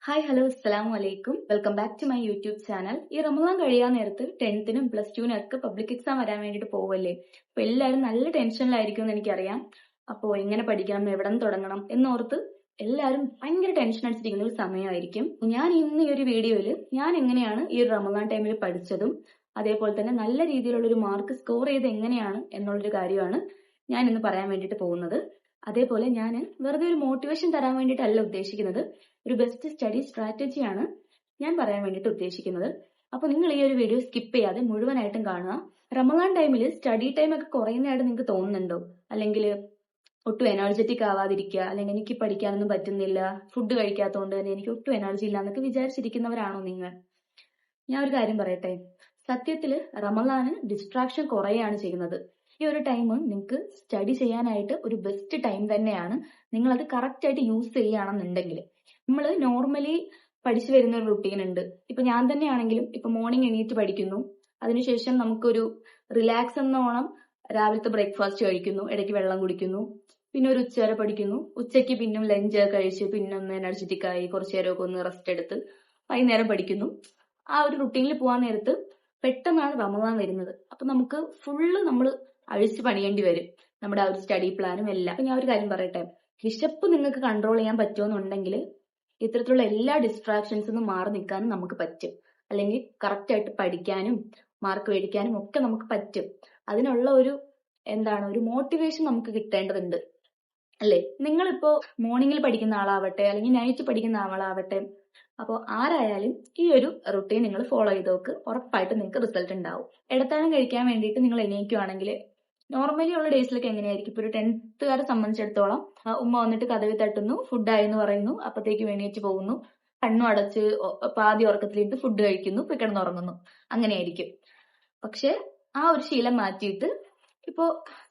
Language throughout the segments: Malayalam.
ഹായ് ഹലോ അസ്സലാമു അലൈക്കും welcome back to my YouTube channel. ഈ റമദാൻ കഴിയാൻ നേരത്ത് 10th-നും +2-നും ഒക്കെ പബ്ലിക് എക്സാം വരാൻ വേണ്ടിയിട്ട് പോവല്ലേ. അപ്പൊ എല്ലാവരും നല്ല ടെൻഷനിലായിരിക്കും എന്ന് എനിക്കറിയാം. അപ്പോൾ എങ്ങനെ പഠിക്കണം, എവിടെ നിന്ന് തുടങ്ങണം എന്നോർത്ത് എല്ലാവരും ഭയങ്കര ടെൻഷൻ അടിച്ചിരിക്കുന്ന ഒരു സമയമായിരിക്കും. ഞാൻ ഇന്ന് ഈ ഒരു വീഡിയോയിൽ ഞാൻ എങ്ങനെയാണ് ഈ ഒരു റമദാൻ ടൈമിൽ പഠിച്ചതും അതേപോലെ തന്നെ നല്ല രീതിയിലുള്ള ഒരു മാർക്ക് സ്കോർ ചെയ്ത് എങ്ങനെയാണ് എന്നുള്ളൊരു കാര്യമാണ് ഞാൻ ഇന്ന് പറയാൻ വേണ്ടിയിട്ട് പോകുന്നത്. അതേപോലെ ഞാൻ വെറുതെ ഒരു മോട്ടിവേഷൻ തരാൻ വേണ്ടിയിട്ടല്ല ഉദ്ദേശിക്കുന്നത്, ഒരു ബെസ്റ്റ് സ്റ്റഡി സ്ട്രാറ്റജിയാണ് ഞാൻ പറയാൻ വേണ്ടിയിട്ട് ഉദ്ദേശിക്കുന്നത്. അപ്പൊ നിങ്ങൾ ഈ ഒരു വീഡിയോ സ്കിപ്പ് ചെയ്യാതെ മുഴുവനായിട്ടും കാണുക. റമദാൻ ടൈമിൽ സ്റ്റഡി ടൈം ഒക്കെ കുറയുന്നതായിട്ട് നിങ്ങൾക്ക് തോന്നുന്നുണ്ടോ? അല്ലെങ്കിൽ ഒട്ടും എനർജറ്റിക് ആവാതിരിക്കുക, അല്ലെങ്കിൽ എനിക്ക് പഠിക്കാനൊന്നും പറ്റുന്നില്ല, ഫുഡ് കഴിക്കാത്തതുകൊണ്ട് തന്നെ എനിക്ക് ഒട്ടും എനർജി ഇല്ല എന്നൊക്കെ വിചാരിച്ചിരിക്കുന്നവരാണോ നിങ്ങൾ? ഞാൻ ഒരു കാര്യം പറയട്ടെ, സത്യത്തില് റമദാന് ഡിസ്ട്രാക്ഷൻ കുറയാണ് ചെയ്യുന്നത്. ഈ ഒരു ടൈം നിങ്ങൾക്ക് സ്റ്റഡി ചെയ്യാനായിട്ട് ഒരു ബെസ്റ്റ് ടൈം തന്നെയാണ്. നിങ്ങൾ അത് കറക്റ്റ് ആയിട്ട് യൂസ് ചെയ്യുകയാണെന്നുണ്ടെങ്കിൽ. നമ്മൾ നോർമലി പഠിച്ചു വരുന്ന ഒരു റുട്ടീൻ ഉണ്ട്. ഇപ്പൊ ഞാൻ തന്നെയാണെങ്കിലും ഇപ്പൊ മോർണിംഗ് എണീറ്റ് പഠിക്കുന്നു, അതിനുശേഷം നമുക്കൊരു റിലാക്സ് എന്നോണം രാവിലത്തെ ബ്രേക്ക്ഫാസ്റ്റ് കഴിക്കുന്നു, ഇടയ്ക്ക് വെള്ളം കുടിക്കുന്നു, പിന്നെ ഒരു ഉച്ചവരെ പഠിക്കുന്നു, ഉച്ചയ്ക്ക് പിന്നും ലഞ്ച് കഴിച്ച് പിന്നെ ഒന്ന് എനർജറ്റിക് ആയി കുറച്ചു നേരമൊക്കെ ഒന്ന് റെസ്റ്റ് എടുത്ത് വൈകുന്നേരം പഠിക്കുന്നു. ആ ഒരു റുട്ടീനിൽ പോകാൻ നേരത്ത് പെട്ടെന്നാണ് റമദാൻ വരുന്നത്. അപ്പൊ നമുക്ക് ഫുള്ള് നമ്മൾ അഴിച്ചു പണിയേണ്ടി വരും, നമ്മുടെ ആ ഒരു സ്റ്റഡി പ്ലാനും എല്ലാം. അപ്പൊ ഞാൻ ഒരു കാര്യം പറയട്ടെ, വിശപ്പ് നിങ്ങൾക്ക് കൺട്രോൾ ചെയ്യാൻ പറ്റുമെന്നുണ്ടെങ്കിൽ ഇത്തരത്തിലുള്ള എല്ലാ ഡിസ്ട്രാക്ഷൻസിൽ നിന്നും മാറി നിൽക്കാനും നമുക്ക് പറ്റും. അല്ലെങ്കിൽ കറക്റ്റ് ആയിട്ട് പഠിക്കാനും മാർക്ക് മേടിക്കാനും ഒക്കെ നമുക്ക് പറ്റും. അതിനുള്ള ഒരു മോട്ടിവേഷൻ നമുക്ക് കിട്ടേണ്ടതുണ്ട്, അല്ലേ? നിങ്ങളിപ്പോ മോർണിംഗിൽ പഠിക്കുന്ന ആളാവട്ടെ അല്ലെങ്കിൽ നൈറ്റ് പഠിക്കുന്ന ആളാവട്ടെ, അപ്പോൾ ആരായാലും ഈ ഒരു റുട്ടീൻ നിങ്ങൾ ഫോളോ ചെയ്ത് നോക്ക്, ഉറപ്പായിട്ട് നിങ്ങൾക്ക് റിസൾട്ട് ഉണ്ടാവും. ഇടത്താഴം കഴിക്കാൻ വേണ്ടിയിട്ട് നിങ്ങൾ എണീക്കുകയാണെങ്കിൽ നോർമലി ഉള്ള ഡേയ്സിലൊക്കെ എങ്ങനെയായിരിക്കും? ഇപ്പൊ ഒരു 10th-കാരെ സംബന്ധിച്ചിടത്തോളം ഉമ്മ വന്നിട്ട് കതവി തട്ടുന്നു, ഫുഡായി എന്ന് പറയുന്നു, അപ്പത്തേക്ക് എണീറ്റ് പോകുന്നു, കണ്ണും അടച്ച് പാതി ഉറക്കത്തിലിട്ട് ഫുഡ് കഴിക്കുന്നു, പോയി കിടന്നുറങ്ങുന്നു, അങ്ങനെയായിരിക്കും. പക്ഷെ ആ ഒരു ശീലം മാറ്റിയിട്ട് ഇപ്പോ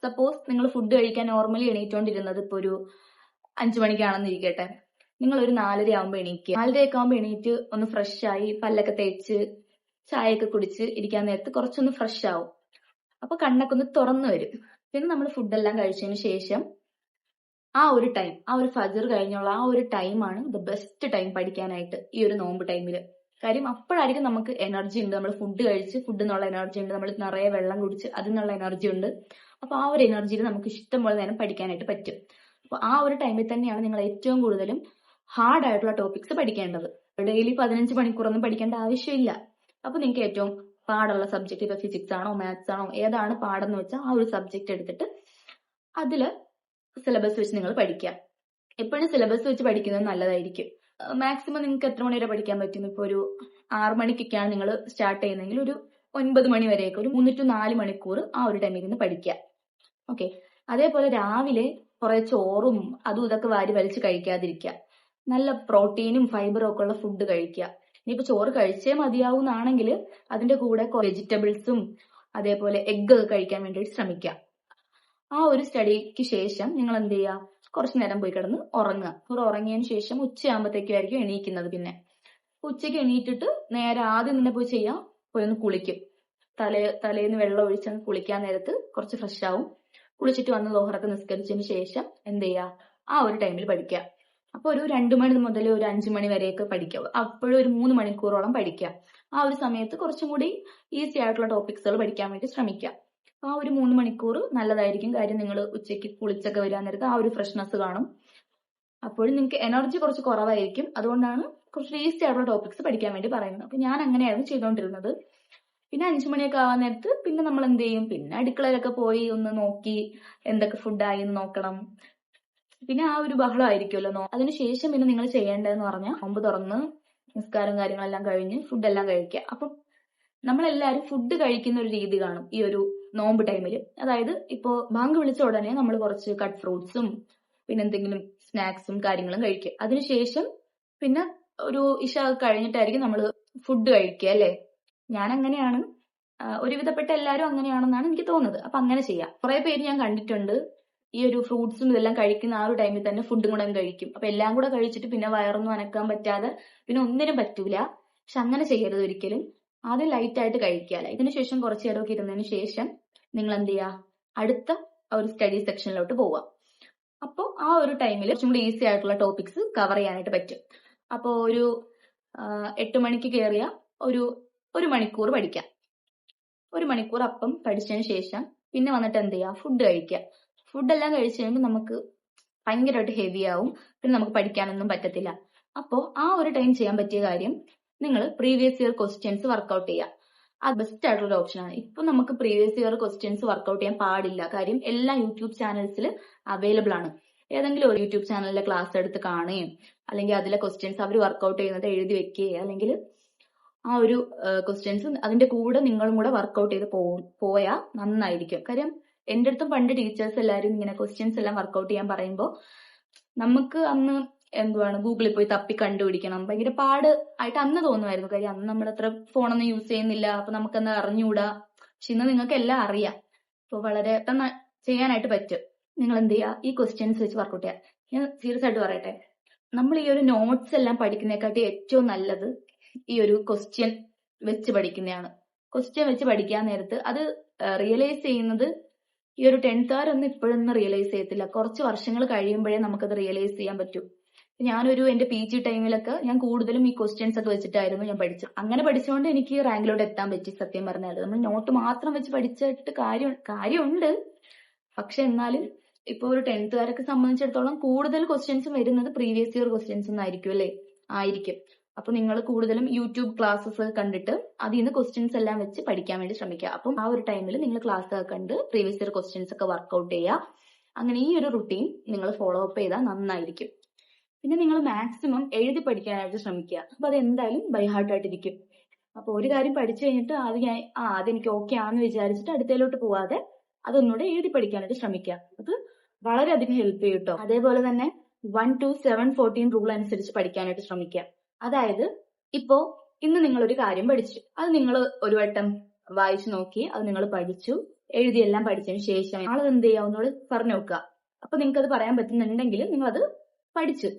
സപ്പോസ് നിങ്ങൾ ഫുഡ് കഴിക്കാൻ നോർമലി എണീറ്റോണ്ടിരുന്നത് ഇപ്പൊ ഒരു 5 മണിക്കാണെന്നിരിക്കട്ടെ, നിങ്ങൾ ഒരു 4:30 ആകുമ്പോൾ എണീക്കുക. 4:30 ആകുമ്പോൾ എണീറ്റ് ഒന്ന് ഫ്രഷ് ആയി പല്ലൊക്കെ തേച്ച് ചായയൊക്കെ കുടിച്ച് ഇരിക്കാൻ നേരത്ത് കുറച്ചൊന്ന് ഫ്രഷ് ആവും. അപ്പൊ കണ്ണൊക്കെ ഒന്ന് തുറന്നു വരും. പിന്നെ നമ്മൾ ഫുഡെല്ലാം കഴിച്ചതിന് ശേഷം ആ ഒരു ടൈം, ആ ഒരു ഫജർ കഴിഞ്ഞുള്ള ആ ഒരു ടൈമാണ് ദ ബെസ്റ്റ് ടൈം പഠിക്കാനായിട്ട് ഈ ഒരു നോമ്പ് ടൈമിൽ. കാര്യം അപ്പോഴായിരിക്കും നമുക്ക് എനർജി ഉണ്ട്, നമ്മൾ ഫുഡ് കഴിച്ച് ഫുഡ് എന്നുള്ള എനർജി ഉണ്ട്, നമ്മൾ നിറയെ വെള്ളം കുടിച്ച് അതിനുള്ള എനർജി ഉണ്ട്. അപ്പൊ ആ ഒരു എനർജിയിൽ നമുക്ക് ഇഷ്ടം പോലെ നേരം പഠിക്കാനായിട്ട് പറ്റും. അപ്പൊ ആ ഒരു ടൈമിൽ തന്നെയാണ് നിങ്ങൾ ഏറ്റവും കൂടുതലും ഹാർഡ് ആയിട്ടുള്ള ടോപ്പിക്സ് പഠിക്കേണ്ടത്. ഡെയിലി 15 മണിക്കൂറൊന്നും പഠിക്കേണ്ട ആവശ്യമില്ല. അപ്പൊ നിങ്ങൾക്ക് ഏറ്റവും പാടുള്ള സബ്ജക്ട്, ഇപ്പൊ ഫിസിക്സ് ആണോ മാത്സ് ആണോ ഏതാണ് പാടെന്ന് വെച്ചാൽ ആ ഒരു സബ്ജക്ട് എടുത്തിട്ട് അതില് സിലബസ് വെച്ച് നിങ്ങൾ പഠിക്കുക. എപ്പോഴും സിലബസ് വെച്ച് പഠിക്കുന്നത് നല്ലതായിരിക്കും. മാക്സിമം നിങ്ങൾക്ക് എത്ര മണി വരെ പഠിക്കാൻ പറ്റും? ഇപ്പൊ ഒരു 6 മണിക്കൊക്കെയാണ് നിങ്ങൾ സ്റ്റാർട്ട് ചെയ്യുന്നതെങ്കിൽ ഒരു 9 മണി വരെയൊക്കെ ഒരു 3 to 4 മണിക്കൂർ ആ ഒരു ടൈമിൽ നിന്ന് പഠിക്കുക. ഓക്കെ. അതേപോലെ രാവിലെ കുറെ ചോറും അതും ഇതൊക്കെ വാരി വലിച്ച് കഴിക്കാതിരിക്കുക. നല്ല പ്രോട്ടീനും ഫൈബറും ഒക്കെ ഉള്ള ഫുഡ് കഴിക്കുക. ഇനിയിപ്പോ ചോറ് കഴിച്ചേ മതിയാവുന്നാണെങ്കിൽ അതിന്റെ കൂടെ വെജിറ്റബിൾസും അതേപോലെ എഗ് ഒക്കെ കഴിക്കാൻ വേണ്ടിയിട്ട് ശ്രമിക്കുക. ആ ഒരു സ്റ്റഡിക്ക് ശേഷം നിങ്ങൾ എന്ത് ചെയ്യുക? കുറച്ചു നേരം പോയി കിടന്ന് ഉറങ്ങുക. ഉറങ്ങിയതിന് ശേഷം ഉച്ചയാകുമ്പോഴത്തേക്കും എണീക്കുന്നത്. പിന്നെ ഉച്ചയ്ക്ക് എണീറ്റിട്ട് നേരെ ആദ്യം തന്നെ പോയി ചെയ്യാം, പോയി ഒന്ന് കുളിക്കും. തലേന്ന് വെള്ളം ഒഴിച്ച് കുളിക്കാൻ നേരത്ത് കുറച്ച് ഫ്രഷ് ആവും. കുളിച്ചിട്ട് വന്ന് ലോഹറൊക്കെ നിസ്കരിച്ചതിന് ശേഷം എന്ത് ചെയ്യുക? ആ ഒരു ടൈമിൽ പഠിക്കുക. അപ്പൊ ഒരു 2 മണി മുതൽ ഒരു 5 മണി വരെയൊക്കെ പഠിക്കുക. അപ്പോഴും ഒരു 3 മണിക്കൂറോളം പഠിക്കുക. ആ ഒരു സമയത്ത് കുറച്ചും കൂടി ഈസി ആയിട്ടുള്ള ടോപ്പിക്സുകൾ പഠിക്കാൻ വേണ്ടി ശ്രമിക്കുക. ആ ഒരു 3 മണിക്കൂർ നല്ലതായിരിക്കും. കാര്യം നിങ്ങൾ ഉച്ചയ്ക്ക് കുളിച്ചൊക്കെ വരാൻ നേരത്ത് ആ ഒരു ഫ്രഷ്നെസ് കാണും. അപ്പോഴും നിങ്ങൾക്ക് എനർജി കുറച്ച് കുറവായിരിക്കും. അതുകൊണ്ടാണ് കുറച്ച് ഈസി ആയിട്ടുള്ള ടോപ്പിക്സ് പഠിക്കാൻ വേണ്ടി പറയുന്നത്. അപ്പൊ ഞാൻ അങ്ങനെയായിരുന്നു ചെയ്തുകൊണ്ടിരുന്നത്. പിന്നെ 5 മണിയൊക്കെ ആവാൻ നേരത്ത് പിന്നെ നമ്മൾ എന്ത് ചെയ്യും? പിന്നെ അടുക്കളയിലൊക്കെ പോയി ഒന്ന് നോക്കി എന്തൊക്കെ ഫുഡായി എന്ന് നോക്കണം. പിന്നെ ആ ഒരു ബഹളമായിരിക്കുമല്ലോ. അതിനുശേഷം പിന്നെ നിങ്ങൾ ചെയ്യേണ്ടതെന്ന് പറഞ്ഞാൽ നോമ്പ് തുറന്ന് നിസ്കാരം കാര്യങ്ങളെല്ലാം കഴിഞ്ഞ് ഫുഡെല്ലാം കഴിക്കുക. അപ്പം നമ്മളെല്ലാവരും ഫുഡ് കഴിക്കുന്ന ഒരു രീതി കാണും ഈ ഒരു നോമ്പ് ടൈമിൽ. അതായത് ഇപ്പോ ബാങ്ക് വിളിച്ച ഉടനെ നമ്മൾ കുറച്ച് കട്ട് ഫ്രൂട്ട്സും പിന്നെ എന്തെങ്കിലും സ്നാക്സും കാര്യങ്ങളും കഴിക്കുക. അതിനുശേഷം പിന്നെ ഒരു ഇശ കഴിഞ്ഞിട്ടായിരിക്കും നമ്മൾ ഫുഡ് കഴിക്കുക, അല്ലേ? ഞാൻ അങ്ങനെയാണ്. ഒരുവിധപ്പെട്ട എല്ലാവരും അങ്ങനെയാണെന്നാണ് എനിക്ക് തോന്നുന്നത്. അപ്പൊ അങ്ങനെ ചെയ്യാം. കുറെ പേര് ഞാൻ കണ്ടിട്ടുണ്ട് ഈ ഒരു ഫ്രൂട്ട്സും ഇതെല്ലാം കഴിക്കുന്ന ആ ഒരു ടൈമിൽ തന്നെ ഫുഡും കൂടെ കഴിക്കും. അപ്പൊ എല്ലാം കൂടെ കഴിച്ചിട്ട് പിന്നെ വയറൊന്നും അനക്കാൻ പറ്റാതെ പിന്നെ ഒന്നിനും പറ്റൂല. പക്ഷെ അങ്ങനെ ചെയ്യരുത് ഒരിക്കലും. ആദ്യം ലൈറ്റ് ആയിട്ട് കഴിക്കുക. ഇതിന് ശേഷം കുറച്ചു നേരമൊക്കെ ഇരുന്നതിന് ശേഷം നിങ്ങൾ എന്ത് ചെയ്യുക? അടുത്ത ഒരു സ്റ്റഡി സെക്ഷനിലോട്ട് പോവുക. അപ്പോൾ ആ ഒരു ടൈമിൽ കുറച്ചും കൂടി ഈസി ആയിട്ടുള്ള ടോപ്പിക്സ് കവർ ചെയ്യാനായിട്ട് പറ്റും. അപ്പൊ ഒരു 8 മണിക്ക് കയറിയ ഒരു 1 മണിക്കൂർ പഠിക്കാം. 1 മണിക്കൂർ അപ്പം പഠിച്ചതിന് ശേഷം പിന്നെ വന്നിട്ട് എന്ത് ചെയ്യുക, ഫുഡ് കഴിക്കുക. ഫുഡെല്ലാം കഴിച്ചു കഴിയുമ്പോൾ നമുക്ക് ഭയങ്കരമായിട്ട് ഹെവി ആവും, പിന്നെ നമുക്ക് പഠിക്കാനൊന്നും പറ്റത്തില്ല. അപ്പോൾ ആ ഒരു ടൈം ചെയ്യാൻ പറ്റിയ കാര്യം, നിങ്ങൾ പ്രീവിയസ് ഇയർ ക്വസ്റ്റ്യൻസ് വർക്ക്ഔട്ട് ചെയ്യുക. അത് ബെസ്റ്റ് ആയിട്ടുള്ള ഒരു ഓപ്ഷനാണ്. ഇപ്പൊ നമുക്ക് പ്രീവിയസ് ഇയർ ക്വസ്റ്റ്യൻസ് വർക്ക്ഔട്ട് ചെയ്യാൻ പാടില്ല, കാര്യം എല്ലാ യൂട്യൂബ് ചാനൽസിൽ അവൈലബിൾ ആണ്. ഏതെങ്കിലും ഒരു യൂട്യൂബ് ചാനലിലെ ക്ലാസ് എടുത്ത് കാണുകയും അല്ലെങ്കിൽ അതിലെ ക്വസ്റ്റ്യൻസ് അവർ വർക്ക്ഔട്ട് ചെയ്യുന്നത് എഴുതി വെക്കുകയോ അല്ലെങ്കിൽ ആ ഒരു ക്വസ്റ്റ്യൻസ് അതിന്റെ കൂടെ നിങ്ങളും കൂടെ വർക്ക്ഔട്ട് ചെയ്ത് പോയാൽ നന്നായിരിക്കും. കാര്യം എന്റെ അടുത്തും പണ്ട് ടീച്ചേഴ്സ് എല്ലാവരും ഇങ്ങനെ ക്വസ്റ്റ്യൻസ് എല്ലാം വർക്ക്ഔട്ട് ചെയ്യാൻ പറയുമ്പോൾ നമുക്ക് അന്ന് ഗൂഗിളിൽ പോയി തപ്പി കണ്ടുപിടിക്കണം, ഭയങ്കര പാട് ആയിട്ട് അന്ന് തോന്നുമായിരുന്നു. കാര്യം അന്ന് നമ്മൾ അത്ര ഫോണൊന്നും യൂസ് ചെയ്യുന്നില്ല, അപ്പൊ നമുക്കെന്താ അറിഞ്ഞുകൂടാ. പക്ഷെ ഇന്ന് നിങ്ങൾക്ക് എല്ലാം അറിയാം, അപ്പൊ വളരെ പെട്ടെന്ന് ചെയ്യാനായിട്ട് പറ്റും. നിങ്ങൾ എന്ത് ചെയ്യുക, ഈ ക്വസ്റ്റ്യൻസ് വെച്ച് വർക്ക്ഔട്ട് ചെയ്യുക. ഞാൻ സീരിയസ് ആയിട്ട് പറയട്ടെ, നമ്മൾ ഈ ഒരു നോട്ട്സ് എല്ലാം പഠിക്കുന്നതിനെക്കാട്ടി ഏറ്റവും നല്ലത് ഈ ഒരു ക്വസ്റ്റ്യൻ വെച്ച് പഠിക്കുന്നതാണ്. ക്വസ്റ്റ്യൻ വെച്ച് പഠിക്കാൻ നേരത്ത് അത് റിയലൈസ് ചെയ്യുന്നത് ഈ ഒരു 10th ഇപ്പോഴൊന്നും റിയലൈസ് ചെയ്യത്തില്ല, കുറച്ച് വർഷങ്ങൾ കഴിയുമ്പോഴേ നമുക്കത് റിയലൈസ് ചെയ്യാൻ പറ്റൂ. ഞാനൊരു എന്റെ PG ടൈമിലൊക്കെ ഞാൻ കൂടുതലും ഈ ക്വസ്റ്റ്യൻസ് ഒക്കെ വെച്ചിട്ടായിരുന്നു ഞാൻ പഠിച്ചത്. അങ്ങനെ പഠിച്ചുകൊണ്ട് എനിക്ക് റാങ്കിലോട്ട് എത്താൻ പറ്റി. സത്യം പറഞ്ഞാൽ നമ്മൾ നോട്ട് മാത്രം വെച്ച് പഠിച്ചിട്ട് കാര്യമുണ്ട്, പക്ഷെ എന്നാലും ഇപ്പൊ ഒരു 10th സംബന്ധിച്ചിടത്തോളം കൂടുതൽ ക്വസ്റ്റ്യൻസ് വരുന്നത് പ്രീവിയസ് ഇയർ ക്വസ്റ്റ്യൻസ് ആയിരിക്കും അല്ലേ, ആയിരിക്കും. അപ്പൊ നിങ്ങൾ കൂടുതലും യൂട്യൂബ് ക്ലാസ്സസ് കണ്ടിട്ട് അതിൽ നിന്ന് ക്വസ്റ്റ്യൻസ് എല്ലാം വെച്ച് പഠിക്കാൻ വേണ്ടി ശ്രമിക്കുക. അപ്പം ആ ഒരു ടൈമിൽ നിങ്ങൾ ക്ലാസ് ഒക്കെ കണ്ട് പ്രീവിയസ് ഇയർ ക്വസ്റ്റ്യൻസ് ഒക്കെ വർക്ക്ഔട്ട് ചെയ്യുക. അങ്ങനെ ഈ ഒരു റുട്ടീൻ നിങ്ങൾ ഫോളോ അപ്പ് ചെയ്താൽ നന്നായിരിക്കും. പിന്നെ നിങ്ങൾ മാക്സിമം എഴുതി പഠിക്കാനായിട്ട് ശ്രമിക്കുക. അപ്പൊ അത് എന്തായാലും ബൈ ഹാർട്ട് ആയിട്ടിരിക്കും. അപ്പൊ ഒരു കാര്യം പഠിച്ചു കഴിഞ്ഞിട്ട് അതെനിക്ക് ഓക്കെ ആണെന്ന് വിചാരിച്ചിട്ട് അടുത്തതിലോട്ട് പോവാതെ അതൊന്നുകൂടെ എഴുതി പഠിക്കാനായിട്ട് ശ്രമിക്കുക. അത് വളരെയധികം ഹെൽപ്പ് ചെയ്യും കേട്ടോ. അതേപോലെ തന്നെ 1 to 7 14 റൂൾ അനുസരിച്ച് പഠിക്കാനായിട്ട് ശ്രമിക്കുക. അതായത് ഇപ്പോ ഇന്ന് നിങ്ങൾ ഒരു കാര്യം പഠിച്ചു, അത് നിങ്ങൾ ഒരു വട്ടം വായിച്ചു നോക്കി, അത് നിങ്ങൾ പഠിച്ചു എഴുതിയെല്ലാം പഠിച്ചതിന് ശേഷം നാളെ എന്ത് ചെയ്യുക, ഒന്നുകൂടെ പറഞ്ഞു നോക്കുക. അപ്പൊ നിങ്ങൾക്ക് അത് പറയാൻ പറ്റുന്നുണ്ടെങ്കിൽ നിങ്ങൾ അത് പഠിച്ചു.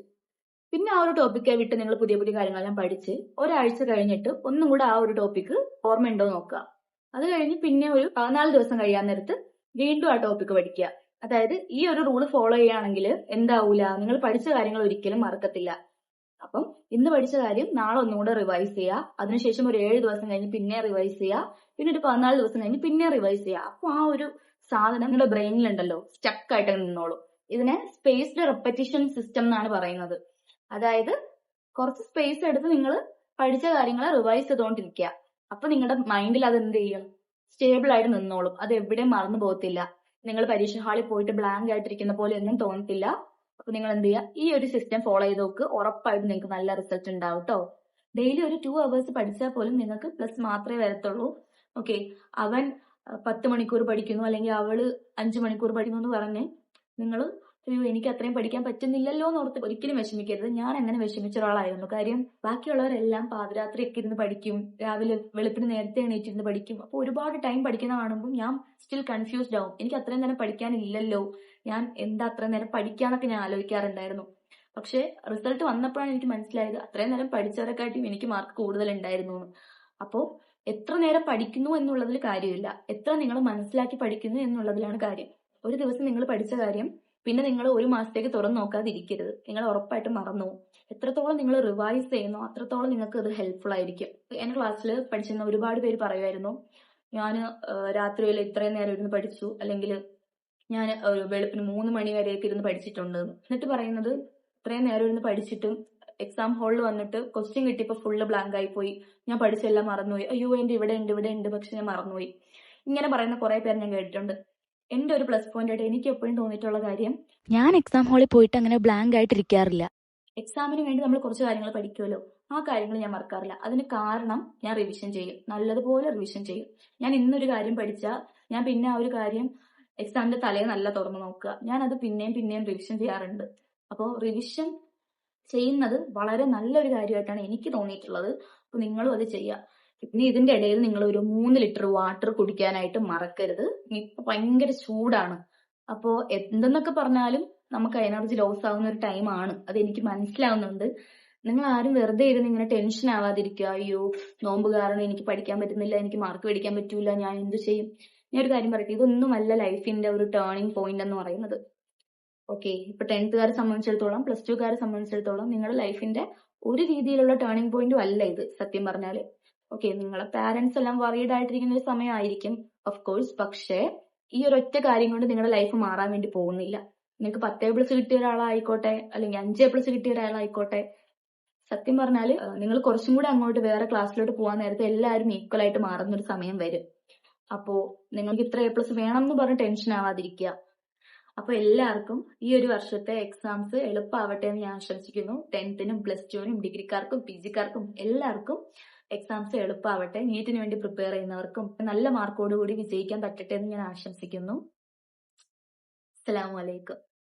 പിന്നെ ആ ഒരു ടോപ്പിക്ക് വിട്ട് നിങ്ങൾ പുതിയ പുതിയ കാര്യങ്ങളെല്ലാം പഠിച്ച് ഒരാഴ്ച കഴിഞ്ഞിട്ട് ഒന്നും കൂടെ ആ ഒരു ടോപ്പിക്ക് ഓർമ്മയുണ്ടോ നോക്കുക. അത് കഴിഞ്ഞ് പിന്നെ ഒരു 14 ദിവസം കഴിയാൻ നേരത്ത് വീണ്ടും ആ ടോപ്പിക്ക് പഠിക്കുക. അതായത് ഈ ഒരു റൂള് ഫോളോ ചെയ്യുകയാണെങ്കിൽ എന്താവൂല, നിങ്ങൾ പഠിച്ച കാര്യങ്ങൾ ഒരിക്കലും മറക്കത്തില്ല. അപ്പം ഇന്ന് പഠിച്ച കാര്യം നാളെ ഒന്നുകൂടെ റിവൈസ് ചെയ്യുക, അതിനുശേഷം ഒരു 7 ദിവസം കഴിഞ്ഞ് പിന്നെ റിവൈസ് ചെയ്യുക, പിന്നെ ഒരു 14 ദിവസം കഴിഞ്ഞ് പിന്നെ റിവൈസ് ചെയ്യുക. അപ്പൊ ആ ഒരു സാധനം നിങ്ങളുടെ ബ്രെയിനിലുണ്ടല്ലോ, സ്റ്റക്ക് ആയിട്ട് നിന്നോളൂ. ഇതിനെ സ്പേസ്ഡ് റെപ്പറ്റീഷൻ സിസ്റ്റം എന്നാണ് പറയുന്നത്. അതായത് കുറച്ച് സ്പേസ് എടുത്ത് നിങ്ങൾ പഠിച്ച കാര്യങ്ങളെ റിവൈസ് ചെയ്തുകൊണ്ടിരിക്കുക. അപ്പൊ നിങ്ങളുടെ മൈൻഡിൽ അത് എന്ത് ചെയ്യും, സ്റ്റേബിൾ ആയിട്ട് നിന്നോളും. അത് എവിടെയും മറന്നു പോകത്തില്ല. നിങ്ങൾ പരീക്ഷ ഹാളിൽ പോയിട്ട് ബ്ലാങ്ക് ആയിട്ടിരിക്കുന്ന പോലെ ഒന്നും തോന്നത്തില്ല. അപ്പൊ നിങ്ങൾ എന്ത് ചെയ്യുക, ഈ ഒരു സിസ്റ്റം ഫോളോ ചെയ്ത് നോക്ക്, ഉറപ്പായിട്ടും നിങ്ങൾക്ക് നല്ല റിസൾട്ട് ഉണ്ടാവും കേട്ടോ. ഡെയിലി ഒരു 2 hours പഠിച്ചാൽ പോലും നിങ്ങൾക്ക് പ്ലസ് മാത്രമേ വരത്തുള്ളൂ. ഓക്കെ, അവൻ 10 മണിക്കൂർ പഠിക്കുന്നു അല്ലെങ്കിൽ അവള് 5 മണിക്കൂർ പഠിക്കുന്നു എന്ന് പറഞ്ഞ് നിങ്ങൾ എനിക്ക് അത്രയും പഠിക്കാൻ പറ്റുന്നില്ലല്ലോ എന്ന് ഓർത്ത് ഒരിക്കലും വിഷമിക്കരുത്. ഞാൻ അങ്ങനെ വിഷമിച്ച ഒരാളായിരുന്നു. കാര്യം ബാക്കിയുള്ളവരെല്ലാം പാതിരാത്രിയൊക്കെ ഇരുന്ന് പഠിക്കും, രാവിലെ വെളുപ്പിന് നേരത്തെ എണീറ്റിരുന്ന് പഠിക്കും. അപ്പൊ ഒരുപാട് ടൈം പഠിക്കുന്ന കാണുമ്പോൾ ഞാൻ സ്റ്റിൽ കൺഫ്യൂസ്ഡ് ആവും. എനിക്ക് അത്രയും നേരം പഠിക്കാനില്ലല്ലോ, ഞാൻ എന്താ അത്രയും നേരം പഠിക്കാന്നൊക്കെ ഞാൻ ആലോചിക്കാറുണ്ടായിരുന്നു. പക്ഷെ റിസൾട്ട് വന്നപ്പോഴാണ് എനിക്ക് മനസ്സിലായത് അത്രയും നേരം പഠിച്ചവരെക്കാട്ടിയും എനിക്ക് മാർക്ക് കൂടുതൽ ഉണ്ടായിരുന്നു. അപ്പോ എത്ര നേരം പഠിക്കുന്നു എന്നുള്ളതിൽ കാര്യമില്ല, എത്ര നിങ്ങൾ മനസ്സിലാക്കി പഠിക്കുന്നു എന്നുള്ളതിലാണ് കാര്യം. ഒരു ദിവസം നിങ്ങൾ പഠിച്ച കാര്യം പിന്നെ നിങ്ങൾ ഒരു മാസത്തേക്ക് തുറന്നു നോക്കാതിരിക്കരുത്. നിങ്ങൾ ഉറപ്പായിട്ടും മറന്നു. എത്രത്തോളം നിങ്ങൾ റിവൈസ് ചെയ്യുന്നോ അത്രത്തോളം നിങ്ങൾക്ക് അത് ഹെൽപ്ഫുൾ ആയിരിക്കും. എന്റെ ക്ലാസ്സിൽ പഠിച്ചിരുന്ന ഒരുപാട് പേര് പറയുമായിരുന്നു, ഞാൻ രാത്രിയിൽ ഇത്രയും നേരം ഇരുന്ന് പഠിച്ചു, അല്ലെങ്കിൽ ഞാൻ വെളുപ്പിന് 3 മണി വരെയൊക്കെ ഇരുന്ന് പഠിച്ചിട്ടുണ്ട്. എന്നിട്ട് പറയുന്നത് ഇത്രയും നേരം ഇരുന്ന് പഠിച്ചിട്ടും എക്സാം ഹാളിൽ വന്നിട്ട് ക്വസ്റ്റ്യൻ കിട്ടിയപ്പോൾ ഫുള്ള് ബ്ലാങ്ക് ആയി പോയി, ഞാൻ പഠിച്ചെല്ലാം മറന്നുപോയി, അയ്യോ എന്റെ ഇവിടെ ഉണ്ട് പക്ഷെ ഞാൻ മറന്നുപോയി. ഇങ്ങനെ പറയുന്ന കുറെ പേര് ഞാൻ കേട്ടിട്ടുണ്ട്. എന്റെ ഒരു പ്ലസ് പോയിന്റ് ആയിട്ട് എനിക്ക് എപ്പോഴും തോന്നിയിട്ടുള്ള കാര്യം, ഞാൻ എക്സാം ഹാളിൽ പോയിട്ട് അങ്ങനെ ബ്ലാങ്ക് ആയിട്ട് ഇരിക്കാറില്ല. എക്സാമിന് വേണ്ടി നമ്മൾ കുറച്ച് കാര്യങ്ങൾ പഠിക്കുമല്ലോ, ആ കാര്യങ്ങൾ ഞാൻ മറക്കാറില്ല. അതിന് കാരണം ഞാൻ റിവിഷൻ ചെയ്യും, നല്ലതുപോലെ റിവിഷൻ ചെയ്യും. ഞാൻ ഇന്നൊരു കാര്യം പഠിച്ചാൽ ഞാൻ പിന്നെ ആ ഒരു കാര്യം എക്സാമിന്റെ തലേ നല്ല തുറന്നു നോക്കുക, ഞാൻ അത് പിന്നെയും റിവിഷൻ ചെയ്യാറുണ്ട്. അപ്പോൾ റിവിഷൻ ചെയ്യുന്നത് വളരെ നല്ലൊരു കാര്യമായിട്ടാണ് എനിക്ക് തോന്നിയിട്ടുള്ളത്. അപ്പൊ നിങ്ങളും അത് ചെയ്യുക. പിന്നെ ഇതിന്റെ ഇടയിൽ നിങ്ങൾ ഒരു 3 ലിറ്റർ വാട്ടർ കുടിക്കാനായിട്ട് മറക്കരുത്. ഇപ്പൊ ഭയങ്കര ചൂടാണ്. അപ്പോ എന്തെന്നൊക്കെ പറഞ്ഞാലും നമുക്ക് എനർജി ലോസ് ആവുന്ന ഒരു ടൈമാണ്, അത് എനിക്ക് മനസ്സിലാവുന്നുണ്ട്. നിങ്ങൾ ആരും വെറുതെ ഇരുന്ന് ഇങ്ങനെ ടെൻഷൻ ആവാതിരിക്കുക. അയ്യോ നോമ്പ് കാരണം എനിക്ക് പഠിക്കാൻ പറ്റുന്നില്ല, എനിക്ക് മാർക്ക് മേടിക്കാൻ പറ്റൂല, ഞാൻ എന്ത് ചെയ്യും. ഞാൻ ഒരു കാര്യം പറയട്ടെ, ഇതൊന്നുമല്ല ലൈഫിന്റെ ഒരു ടേണിംഗ് പോയിന്റ് എന്ന് പറയുന്നത്. ഓക്കെ, ഇപ്പൊ 10th സംബന്ധിച്ചിടത്തോളം പ്ലസ് 2 സംബന്ധിച്ചിടത്തോളം നിങ്ങളുടെ ലൈഫിന്റെ ഒരു രീതിയിലുള്ള ടേണിംഗ് പോയിന്റും അല്ല ഇത് സത്യം പറഞ്ഞാല്. ഓക്കെ, നിങ്ങളെ പാരന്റ്സ് എല്ലാം വറീഡ് ആയിട്ടിരിക്കുന്ന ഒരു സമയമായിരിക്കും ഓഫ് കോഴ്സ്. പക്ഷേ ഈ ഒരു ഒറ്റ കാര്യം കൊണ്ട് നിങ്ങളുടെ ലൈഫ് മാറാൻ വേണ്ടി പോകുന്നില്ല. നിങ്ങൾക്ക് 10A+ കിട്ടിയ ഒരാളായിക്കോട്ടെ, അല്ലെങ്കിൽ 5A+ കിട്ടിയ ഒരാളായിക്കോട്ടെ, സത്യം പറഞ്ഞാല് നിങ്ങൾ കുറച്ചും കൂടെ അങ്ങോട്ട് വേറെ ക്ലാസ്സിലോട്ട് പോകാൻ നേരത്തെ എല്ലാവരും ഈക്വൽ ആയിട്ട് മാറുന്ന ഒരു സമയം വരും. അപ്പോ നിങ്ങൾക്ക് ഇത്ര A+ വേണം എന്ന് പറഞ്ഞ് ടെൻഷൻ ആവാതിരിക്കുക. അപ്പൊ എല്ലാവർക്കും ഈ ഒരു വർഷത്തെ എക്സാംസ് എളുപ്പമാവട്ടെ എന്ന് ഞാൻ ആശംസിക്കുന്നു. 10th-നും +2-നും ഡിഗ്രിക്കാർക്കും PG-ക്കാർക്കും എല്ലാവർക്കും എക്സാംസ് എളുപ്പമാവട്ടെ. നീറ്റിന് വേണ്ടി പ്രിപ്പയർ ചെയ്യുന്നവർക്കും നല്ല മാർക്കോടുകൂടി വിജയിക്കാൻ പറ്റട്ടെ എന്ന് ഞാൻ ആശംസിക്കുന്നു. അസ്സലാമു അലൈക്കും.